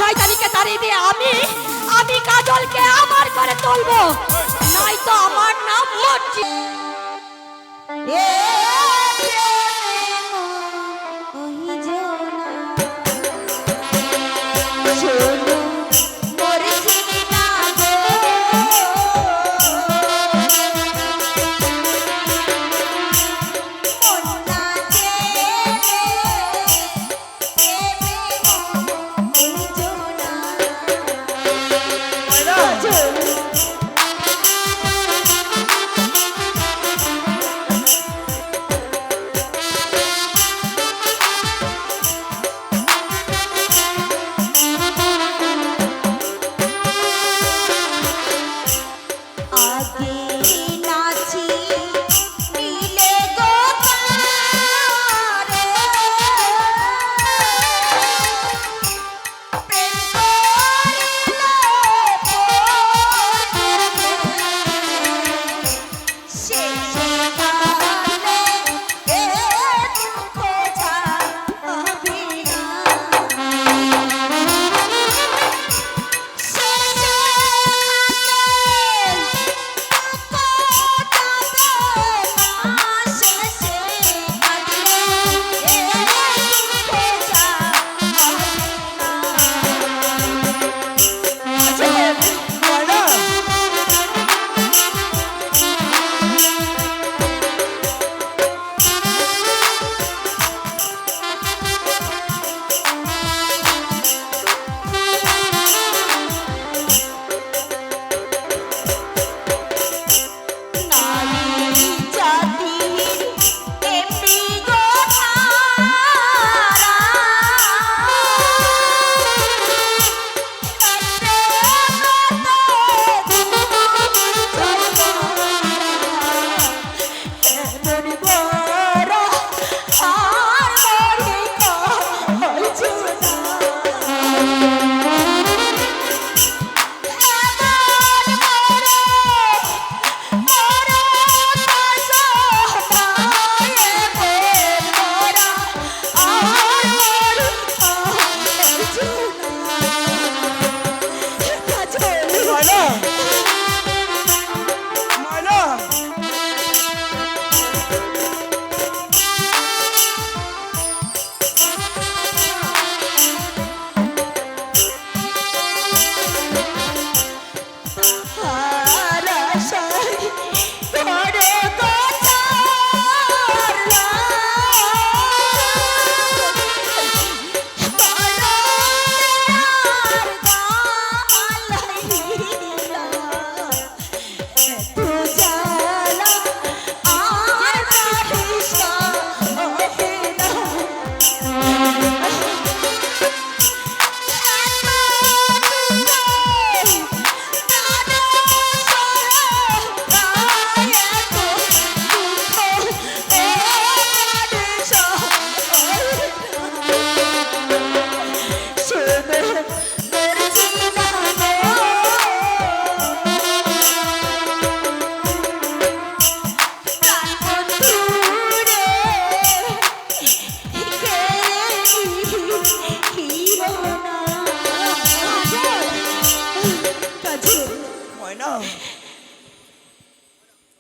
শয়তানিকে তাড়িয়ে দিয়ে আমি কাজলকে আমার করে তুলবো, নয়তো আমার নাম মর্জি।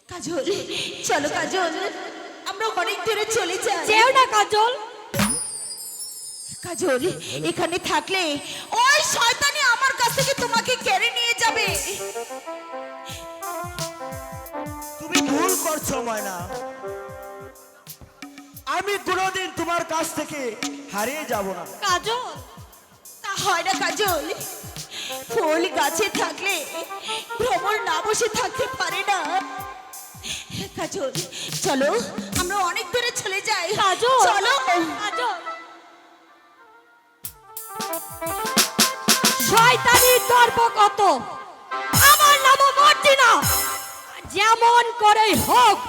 কাজল, চলো কাজল, আমরা অনেক দূরে চলে যাই। যেও না কাজল। কাজল, এখানে থাকলে ওই শয়তানি আমার কাছ থেকে তোমাকে কেড়ে নিয়ে যাবে। তুমি ভুল করছো ময়না, আমি কোনোদিন তোমার কাছ থেকে হারিয়ে যাব না। কাজল, তা হয় না কাজল, ফুল গাছে থাকলে ভ্রমর না বসে থাকতে পারে না। কাজল, চলো আমরা অনেক দূরে চলে যাই। কাজল, চলো কাজল। শয়তানির দর্প কত, আমার নাম মর্জিনা, যেমন করে হোক